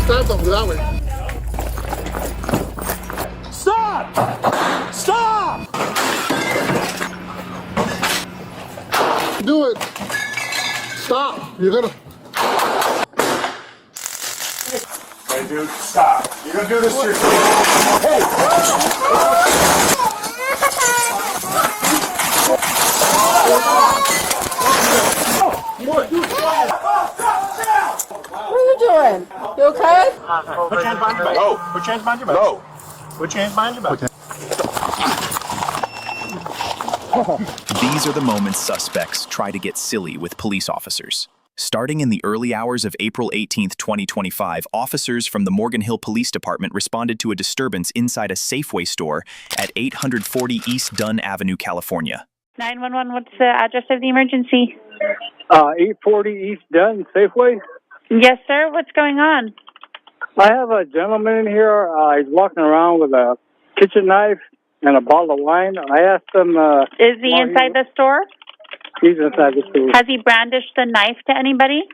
stabbed him that way. Stop! Stop! Do it. Stop. You're gonna. Hey, dude, stop. You're gonna do this to yourself. Hey! What are you doing? You okay? Put your hands behind your back. No. Put your hands behind your back. No. Put your hands behind your back. These are the moments suspects try to get silly with police officers. Starting in the early hours of April 18, 2025, officers from the Morgan Hill Police Department responded to a disturbance inside a Safeway store at 840 East Dunn Avenue, California. 911, what's the address of the emergency? 840 East Dunn, Safeway. Yes, sir. What's going on? I have a gentleman in here. He's walking around with a kitchen knife and a bottle of wine. I asked him... Is he inside the store? He's inside the store. Has he brandished the knife to anybody?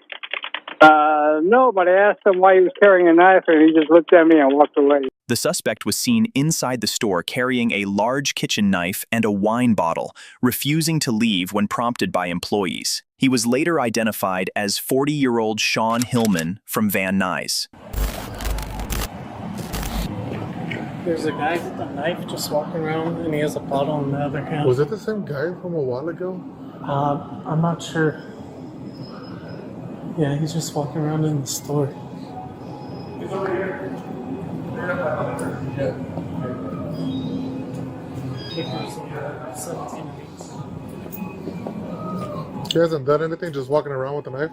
No, but I asked him why he was carrying a knife, and he just looked at me and walked away. The suspect was seen inside the store carrying a large kitchen knife and a wine bottle, refusing to leave when prompted by employees. He was later identified as 40-year-old Sean Hillman from Van Nuys. There's a guy with a knife just walking around, and he has a bottle in the other hand. Was it the same guy from a while ago? I'm not sure. Yeah, he's just walking around in the store. He hasn't done anything, just walking around with a knife?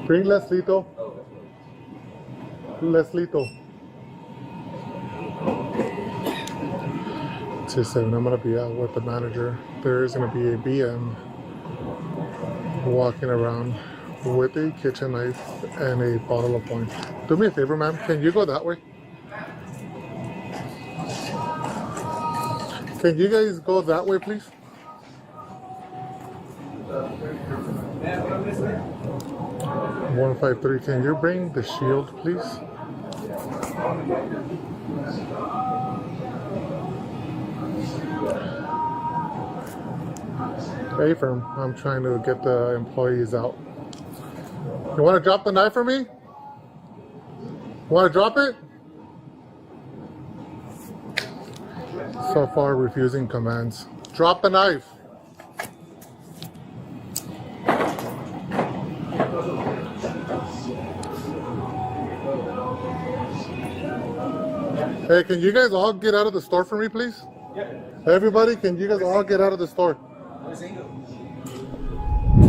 Bring Leslito. Leslito. 2-7, I'm going to be out with the manager. There is going to be a BM walking around with a kitchen knife and a bottle of wine. Do me a favor, ma'am. Can you go that way? Can you guys go that way, please? Yeah. 153. Can you bring the shield, please? Hey, firm. I'm trying to get the employees out. You want to drop the knife for me? Want to drop it? So far, refusing commands. Drop the knife. Hey, can you guys all get out of the store for me, please? Yep. Everybody, can you guys all get out of the store?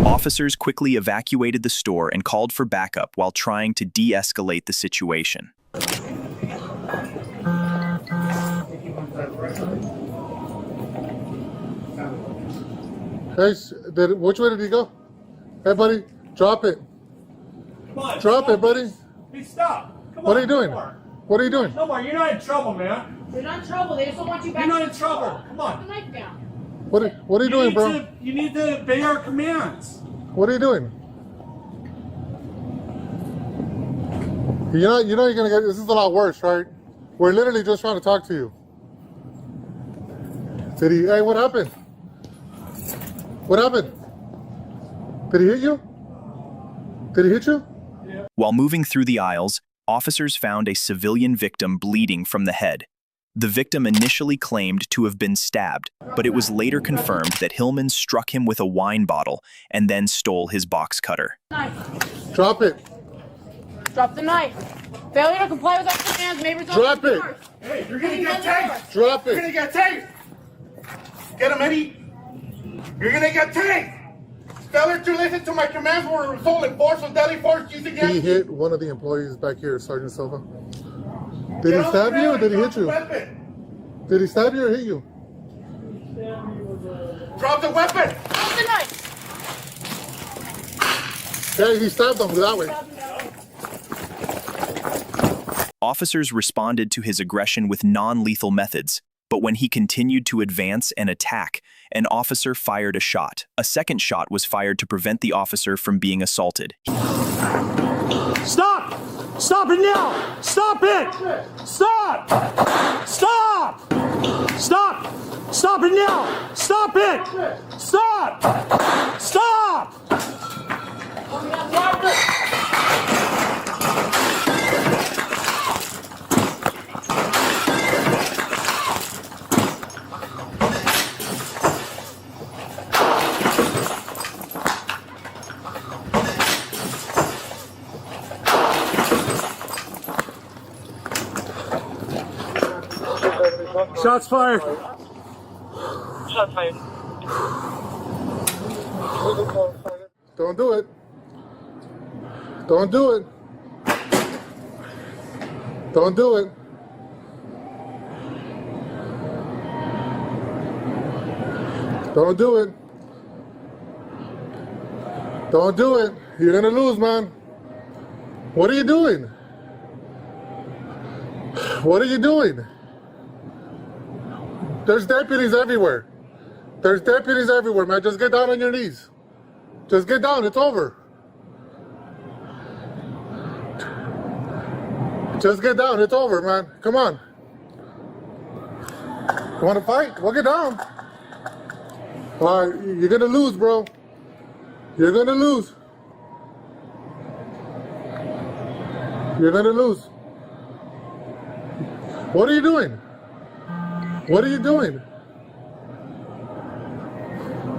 Officers quickly evacuated the store and called for backup while trying to de-escalate the situation. Hey, which way did he go? Hey, buddy, drop it. Come on, drop it, buddy. Hey, stop. Come what on, are you doing? What are you doing? No more. You're not in trouble, man. You're not in trouble. They just don't want you back. You're not in trouble. Come on. Put the knife down. What are you doing, bro? You need to obey our commands. What are you doing? You know you're gonna get, this is a lot worse, right? We're literally just trying to talk to you. Hey, what happened? What happened? Did he hit you? Did he hit you? Yeah. While moving through the aisles, officers found a civilian victim bleeding from the head. The victim initially claimed to have been stabbed, but it was later confirmed that Hillman struck him with a wine bottle and then stole his box cutter. Knife. Drop it. Drop the knife. Failure to comply with our commands may result Drop in it. Hey, you're gonna get tased. Drop it. You're gonna get tased. Get him, Eddie. You're gonna get tased. Failure to listen to my commands will result in force or deadly force used against He you. hit one of the employees back here, Sergeant Silva. Did he stab you or did he hit you? Did he stab you or hit you? Drop the weapon! Drop the knife. Hey, he stabbed him that way. Officers responded to his aggression with non-lethal methods, But when he continued to advance and attack, an officer fired a shot. A second shot was fired to prevent the officer from being assaulted. Stop! Stop it now! Stop it! Stop! Stop! Stop! Stop it now! Stop it! Stop! Stop! Stop it! Shots fired. Shots fired. Don't do it. Don't do it. Don't do it. Don't do it. Don't do it. You're gonna lose, man. What are you doing? What are you doing? There's deputies everywhere. There's deputies everywhere, man. Just get down on your knees. Just get down. It's over. Just get down. It's over, man. Come on. You want to fight? Well, get down. All right, you're going to lose, bro. You're going to lose. You're going to lose. What are you doing? What are you doing?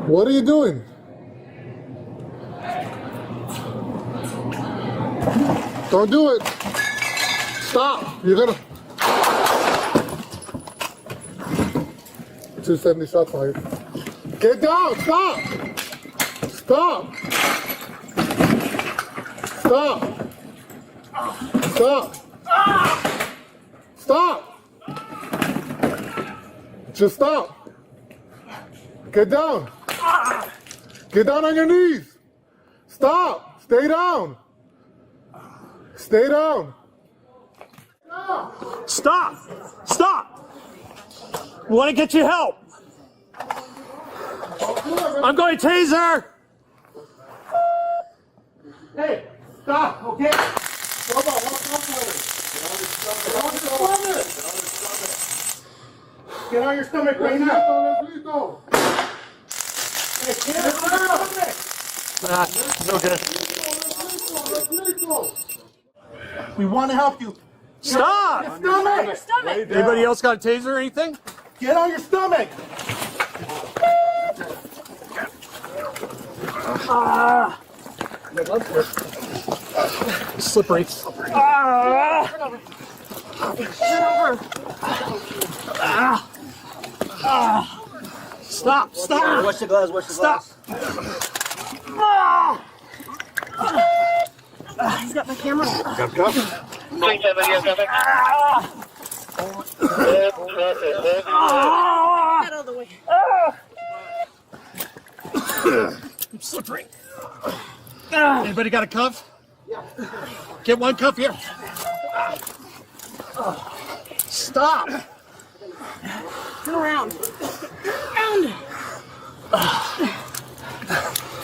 What are you doing? Don't do it. Stop. You're gonna. 270 shots fired. Get down. Stop. Stop. Stop. Stop. Stop. Just stop. Get down. Get down on your knees. Stop. Stay down. Stay down. Stop! Stop! We want to get you help. I'm going taser. Hey, stop, okay? Hold on, get on your stomach right now. Hey, get on your stomach. No good. We want to help you. Stop! Stomach. Anybody else got a taser or anything? Get on your stomach. Slippery. Stop! Stop! Wash the gloves, wash the gloves. He's got my camera. Get out of the way. I'm slippery. Anybody got a cuff? Get one cuff here. Stop! Turn around.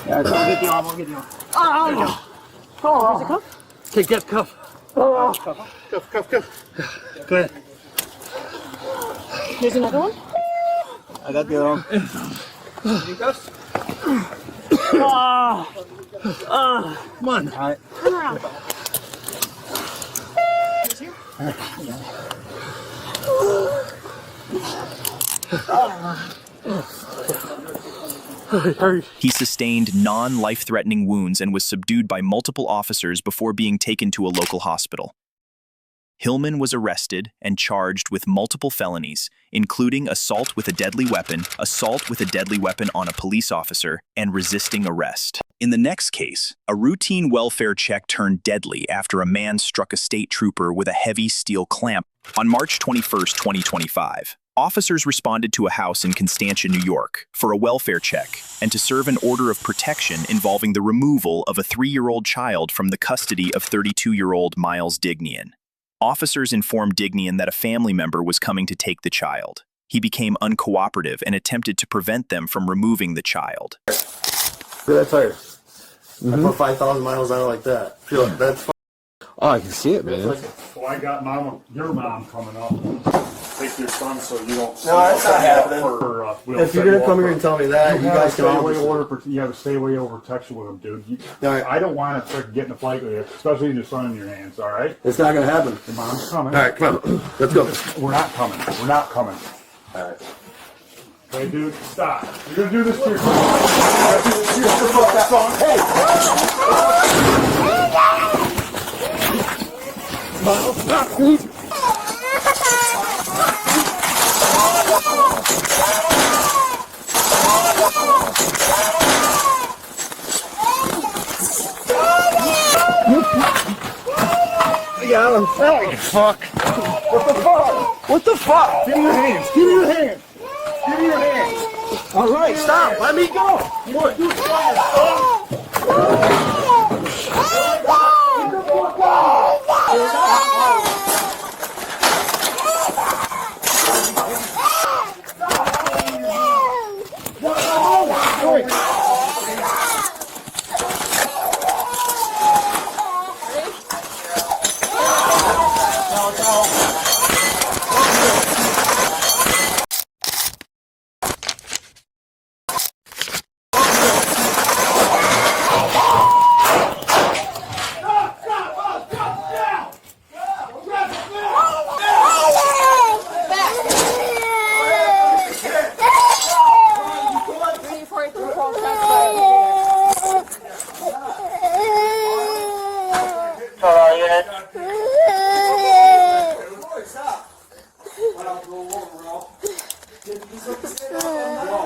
Yeah, I'll get the arm, I'll get the arm. Oh, there's a cuff? Okay, get cuff. Cuff. Go ahead. There's another one? I got the arm. Come on. All right. Turn around. Hurry. He sustained non-life-threatening wounds and was subdued by multiple officers before being taken to a local hospital. Hillman was arrested and charged with multiple felonies, including assault with a deadly weapon on a police officer, and resisting arrest. In the next case, a routine welfare check turned deadly after a man struck a state trooper with a heavy steel clamp. On March 21, 2025, officers responded to a house in Constantia, New York, for a welfare check and to serve an order of protection involving the removal of a 3-year-old child from the custody of 32-year-old Miles Dignian. Officers informed Dignian that a family member was coming to take the child. He became uncooperative and attempted to prevent them from removing the child. Look at that tire. I put 5,000 miles on it like that. Feel it. That's Oh, I can see it, man. Well, I got your mom coming up. Take your son so you don't. No, that's not happening. If you're gonna come here and tell me that, you guys can all. You have to stay away over protection with him, dude. Right. I don't want to start getting a fight with you, especially your son in your hands. All right. It's not gonna happen. Your mom's coming. All right, come on. Let's go. We're not coming. We're not coming. All right. Hey, dude, stop. You're gonna do this to your son. Hey. got him. Oh, fuck. What the fuck? What the fuck? Give me your hands. Give me your hands. Give me your hands. All right, stop. Let me go. What? You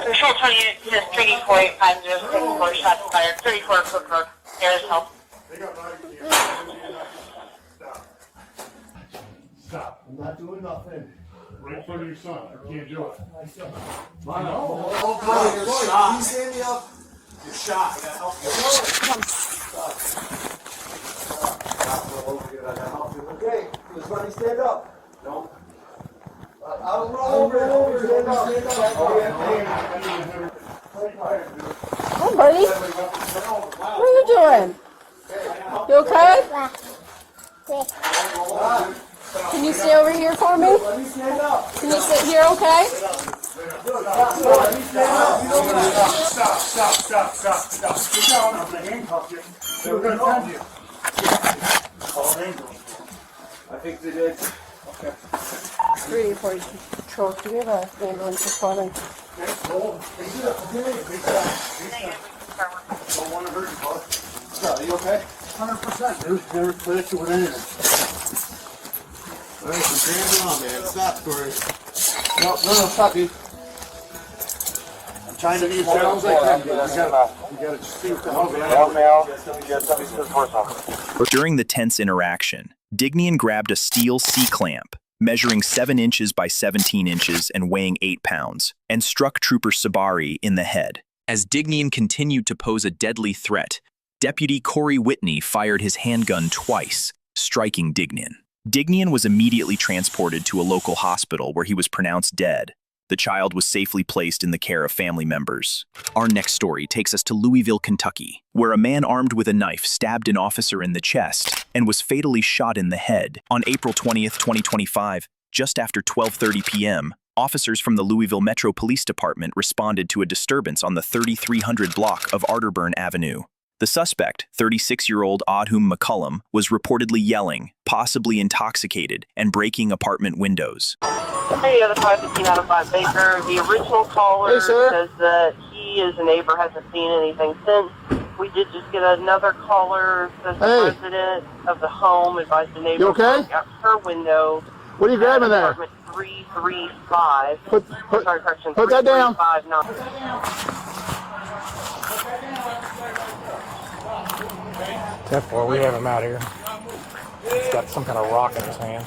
Control 20 units, this 34850, shots fired, 34 Cook Road, there's help. Stop. I'm not doing nothing. Right in front of your son. I can't do it. Stop. You stand me up. You're shot. I gotta help you. I gotta help you. Okay. Just let me stand up. No. I'll roll over. Stand up. Hi, buddy. What are you doing? You okay? Can you stay over here for me? Let me stand up. Can you sit here, okay? Stop. Sit down. I'm going to handcuff you. They're going to send you. Call an ambulance. I think they did. Okay. 340 Patrol. Do we have an ambulance for calling? Don't want to hurt you, bud. Are you okay? 100%, dude. Never played you with anything. All right, so hands on, man. Stop, Corey. No, stop, dude. I'm trying to be as gentle as I can. You gotta see what the hell's During the tense interaction, Dignian grabbed a steel C-clamp, measuring 7 inches by 17 inches and weighing 8 pounds, and struck Trooper Sabari in the head. As Dignian continued to pose a deadly threat, Deputy Corey Whitney fired his handgun twice, striking Dignian. Dignian was immediately transported to a local hospital where he was pronounced dead. The child was safely placed in the care of family members. Our next story takes us to Louisville, Kentucky, where a man armed with a knife stabbed an officer in the chest and was fatally shot in the head. On April 20th, 2025, just after 12:30 p.m., officers from the Louisville Metro Police Department responded to a disturbance on the 3300 block of Arterburn Avenue. The suspect, 36-year-old Odhum McCullum, was reportedly yelling, possibly intoxicated, and breaking apartment windows. Hey, the other 515 out of 5 Baker. The original caller says that he as a neighbor hasn't seen anything since. We did just get another caller, says the resident of the home advised the neighbor out her window. What are you grabbing there? Apartment 335. Put that down. 10-4, we have him out here. He's got some kind of rock in his hand.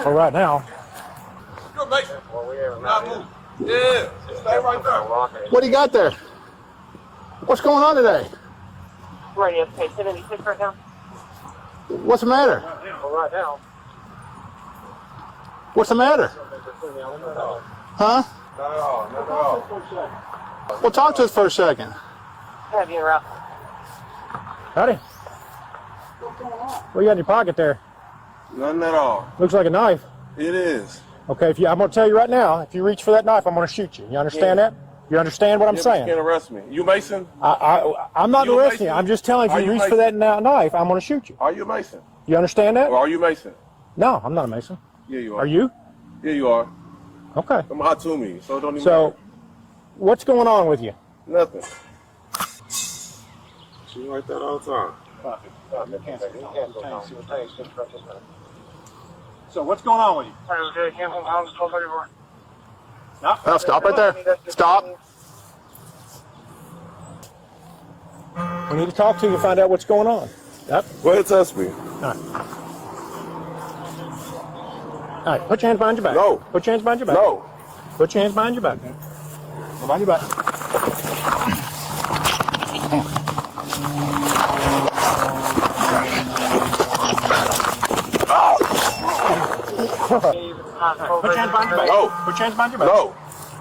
Well, right now. Yeah, stay right there. What do you got there? What's going on today? Radio, okay, 76 right now. What's the matter? Right now. What's the matter? Huh? Not at all. Not at all. Well, talk to us for a second. Have you around? Howdy. What you got in your pocket there? Nothing at all. Looks like a knife. It is. Okay, I'm going to tell you right now, if you reach for that knife, I'm going to shoot you. You understand that? You understand what I'm saying? You can't arrest me. You Mason? I'm not You a arresting you. Mason? I'm just telling you, Are if you you reach for Mason? that knife, I'm going to shoot you. Are you a Mason? You understand that? Or are you Mason? No, I'm not a Mason. Yeah, you are. Are you? Yeah, you are. Okay. I'm hot to me, so it don't even So, matter. what's going on with you? Nothing. She like that all the time. So, what's going on with you? No, stop right there. Stop. We need to talk to you and find out what's going on. Yep. Go ahead, touch me. All right, put your hands behind your back. No. Put your hands behind your back. No. Put your hands behind your back. Behind your back. Put your hands behind your back. No. Put your hands behind your back. No.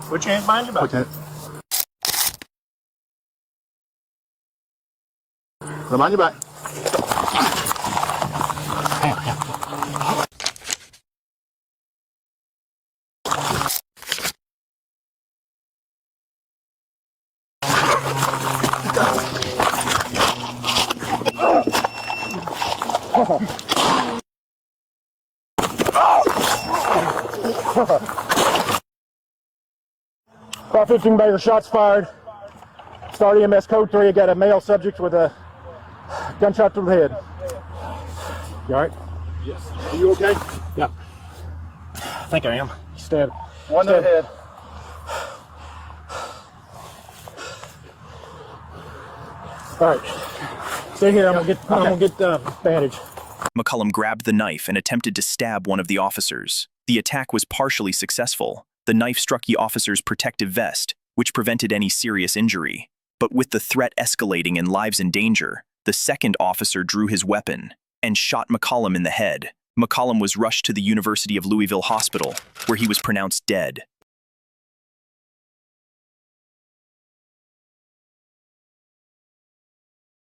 Put your hands behind your back. Put them on your back. Car 15 Baker, shots fired. Start EMS code 3. I got a male subject with a gunshot to the head. You alright? Yes. Are you okay? Yeah. I think I am. Stabbed. One to the head. Alright. Stay here. I'm gonna get bandage. McCullum grabbed the knife and attempted to stab one of the officers. The attack was partially successful. The knife struck the officer's protective vest, which prevented any serious injury. But with the threat escalating and lives in danger, the second officer drew his weapon and shot McCullum in the head. McCullum was rushed to the University of Louisville Hospital, where he was pronounced dead.